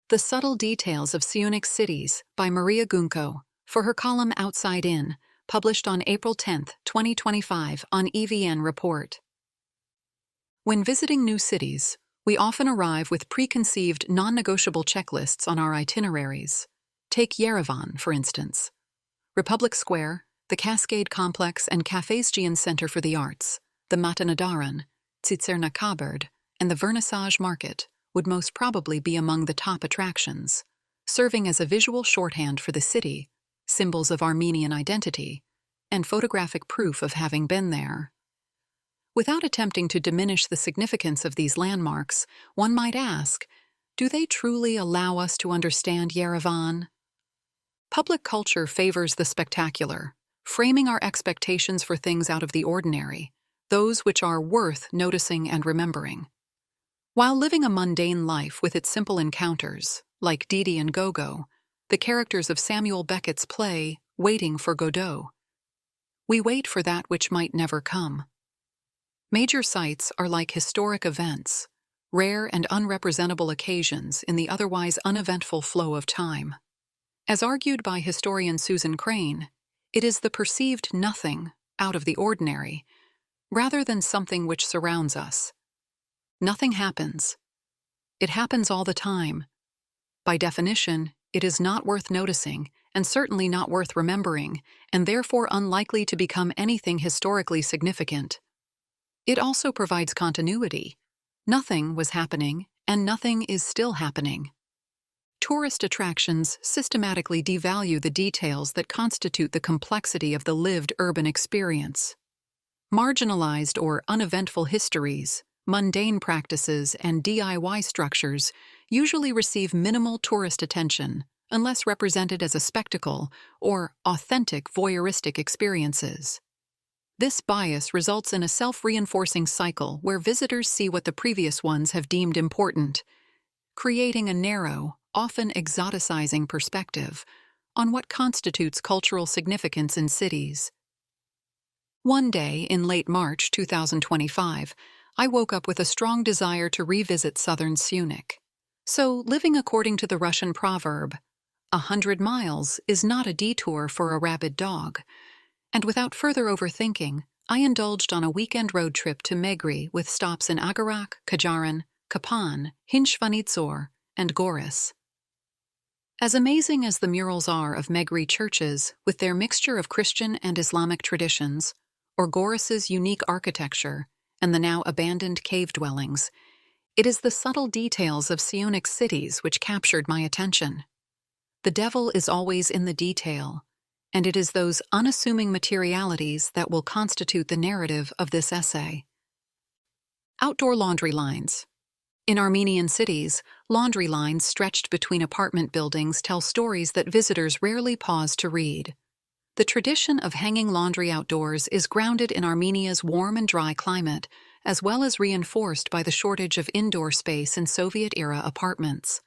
The Subtle Details of Syunik Cities by Maria Gunko, for her column Outside In, published on April 10, 2025 on EVN Report. When visiting new cities, we often arrive with preconceived non-negotiable checklists on our itineraries. Take Yerevan, for instance. Republic Square, the Cascade Complex and Cafésgian Center for the Arts, the Matanadaran, Tsitserna Kabard, and the Vernissage Market would most probably be among the top attractions, serving as a visual shorthand for the city, symbols of Armenian identity, and photographic proof of having been there. Without attempting to diminish the significance of these landmarks, one might ask, do they truly allow us to understand Yerevan? Public culture favors the spectacular, framing our expectations for things out of the ordinary, those which are worth noticing and remembering. While living a mundane life with its simple encounters, like Didi and Gogo, the characters of Samuel Beckett's play Waiting for Godot, we wait for that which might never come. Major sites are like historic events, rare and unrepresentable occasions in the otherwise uneventful flow of time. As argued by historian Susan Crane, it is the perceived nothing out of the ordinary, rather than something which surrounds us. Nothing happens. It happens all the time. By definition, it is not worth noticing, and certainly not worth remembering, and therefore unlikely to become anything historically significant. It also provides continuity. Nothing was happening, and nothing is still happening. Tourist attractions systematically devalue the details that constitute the complexity of the lived urban experience. Marginalized or uneventful histories, mundane practices, and DIY structures usually receive minimal tourist attention unless represented as a spectacle or authentic voyeuristic experiences. This bias results in a self-reinforcing cycle where visitors see what the previous ones have deemed important, creating a narrow, often exoticizing perspective on what constitutes cultural significance in cities. One day in late March 2025, I woke up with a strong desire to revisit southern Syunik. So, living according to the Russian proverb, 100 miles is not a detour for a rabid dog, and without further overthinking, I indulged on a weekend road trip to Megri with stops in Agarak, Kajaran, Kapan, Hinchvanitsor, and Goris. As amazing as the murals are of Megri churches with their mixture of Christian and Islamic traditions, or Goris's unique architecture, and the now abandoned cave dwellings, it is the subtle details of Syunik cities which captured my attention. The devil is always in the detail, and it is those unassuming materialities that will constitute the narrative of this essay. Outdoor laundry lines. In Armenian cities, laundry lines stretched between apartment buildings tell stories that visitors rarely pause to read. The tradition of hanging laundry outdoors is grounded in Armenia's warm and dry climate, as well as reinforced by the shortage of indoor space in Soviet-era apartments.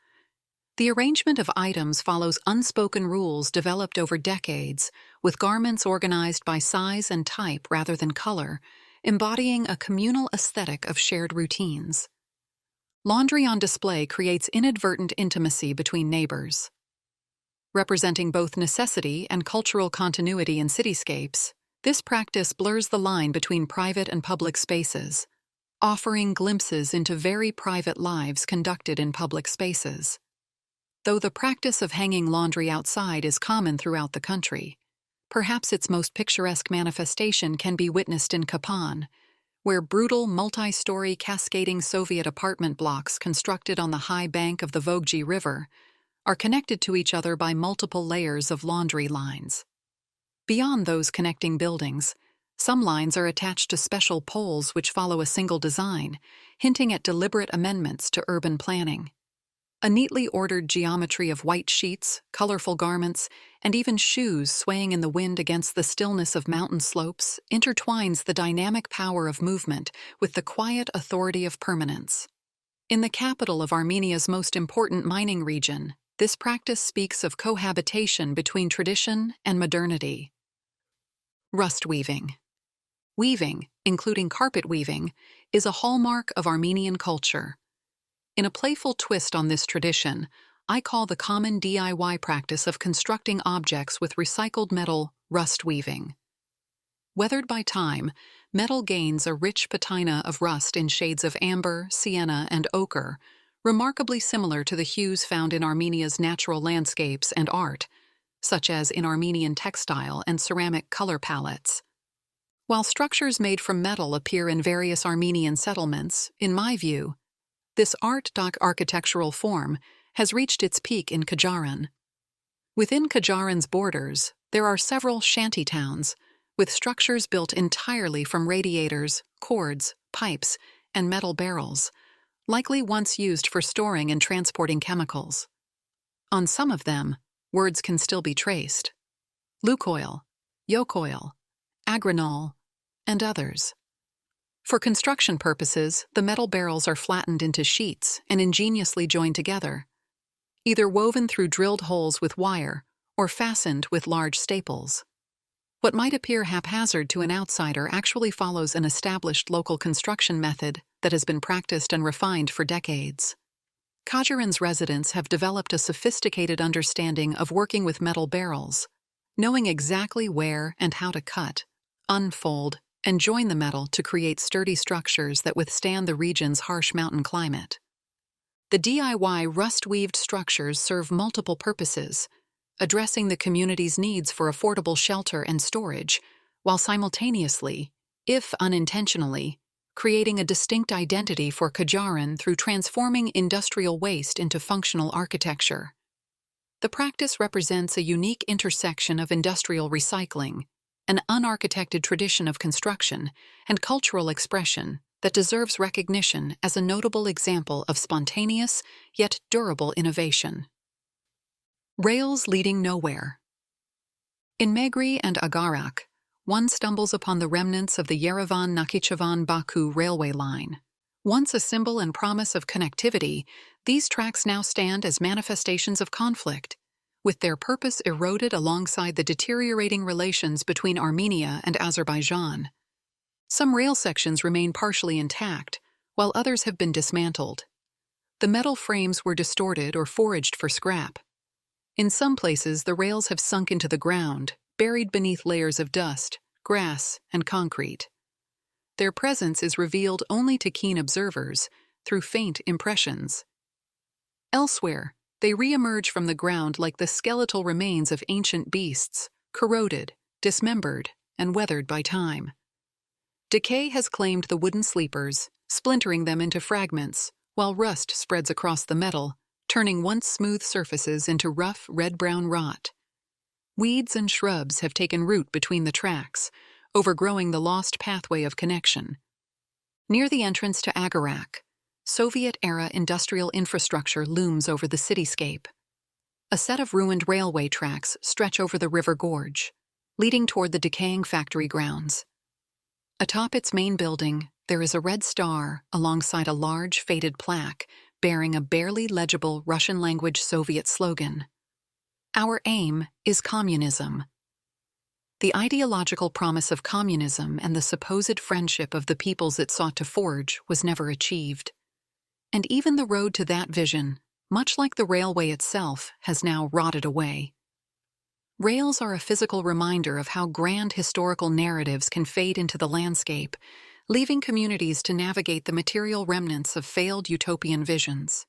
The arrangement of items follows unspoken rules developed over decades, with garments organized by size and type rather than color, embodying a communal aesthetic of shared routines. Laundry on display creates inadvertent intimacy between neighbors. Representing both necessity and cultural continuity in cityscapes, this practice blurs the line between private and public spaces, offering glimpses into very private lives conducted in public spaces. Though the practice of hanging laundry outside is common throughout the country, perhaps its most picturesque manifestation can be witnessed in Kapan, where brutal multi-story cascading Soviet apartment blocks constructed on the high bank of the Vogji River are connected to each other by multiple layers of laundry lines. Beyond those connecting buildings, some lines are attached to special poles which follow a single design, hinting at deliberate amendments to urban planning. A neatly ordered geometry of white sheets, colorful garments, and even shoes swaying in the wind against the stillness of mountain slopes intertwines the dynamic power of movement with the quiet authority of permanence. In the capital of Armenia's most important mining region, this practice speaks of cohabitation between tradition and modernity. Rust weaving. Weaving, including carpet weaving, is a hallmark of Armenian culture. In a playful twist on this tradition, I call the common DIY practice of constructing objects with recycled metal rust weaving. Weathered by time, metal gains a rich patina of rust in shades of amber, sienna, and ochre, remarkably similar to the hues found in Armenia's natural landscapes and art, such as in Armenian textile and ceramic color palettes. While structures made from metal appear in various Armenian settlements, in my view, this art doc architectural form has reached its peak in Kajaran. Within Kajaran's borders, there are several shanty towns, with structures built entirely from radiators, cords, pipes, and metal barrels, likely once used for storing and transporting chemicals. On some of them, words can still be traced: Lukoil, Yokoil, Agranol, and others. For construction purposes, the metal barrels are flattened into sheets and ingeniously joined together, either woven through drilled holes with wire or fastened with large staples. What might appear haphazard to an outsider actually follows an established local construction method that has been practiced and refined for decades. Kajaran's residents have developed a sophisticated understanding of working with metal barrels, knowing exactly where and how to cut, unfold, and join the metal to create sturdy structures that withstand the region's harsh mountain climate. The DIY rust-weaved structures serve multiple purposes, addressing the community's needs for affordable shelter and storage, while simultaneously, if unintentionally, creating a distinct identity for Kajaran through transforming industrial waste into functional architecture. The practice represents a unique intersection of industrial recycling, an unarchitected tradition of construction, and cultural expression that deserves recognition as a notable example of spontaneous yet durable innovation. Rails leading nowhere. In Megri and Agarak, one stumbles upon the remnants of the Yerevan-Nakhichevan-Baku railway line. Once a symbol and promise of connectivity, these tracks now stand as manifestations of conflict, with their purpose eroded alongside the deteriorating relations between Armenia and Azerbaijan. Some rail sections remain partially intact, while others have been dismantled. The metal frames were distorted or foraged for scrap. In some places, the rails have sunk into the ground, buried beneath layers of dust, grass, and concrete. Their presence is revealed only to keen observers through faint impressions. Elsewhere, they re-emerge from the ground like the skeletal remains of ancient beasts, corroded, dismembered, and weathered by time. Decay has claimed the wooden sleepers, splintering them into fragments, while rust spreads across the metal, turning once smooth surfaces into rough red-brown rot. Weeds and shrubs have taken root between the tracks, overgrowing the lost pathway of connection. Near the entrance to Agarak, Soviet-era industrial infrastructure looms over the cityscape. A set of ruined railway tracks stretch over the river gorge, leading toward the decaying factory grounds. Atop its main building, there is a red star alongside a large faded plaque bearing a barely legible Russian-language Soviet slogan. Our aim is communism. The ideological promise of communism and the supposed friendship of the peoples it sought to forge was never achieved. And even the road to that vision, much like the railway itself, has now rotted away. Rails are a physical reminder of how grand historical narratives can fade into the landscape, leaving communities to navigate the material remnants of failed utopian visions.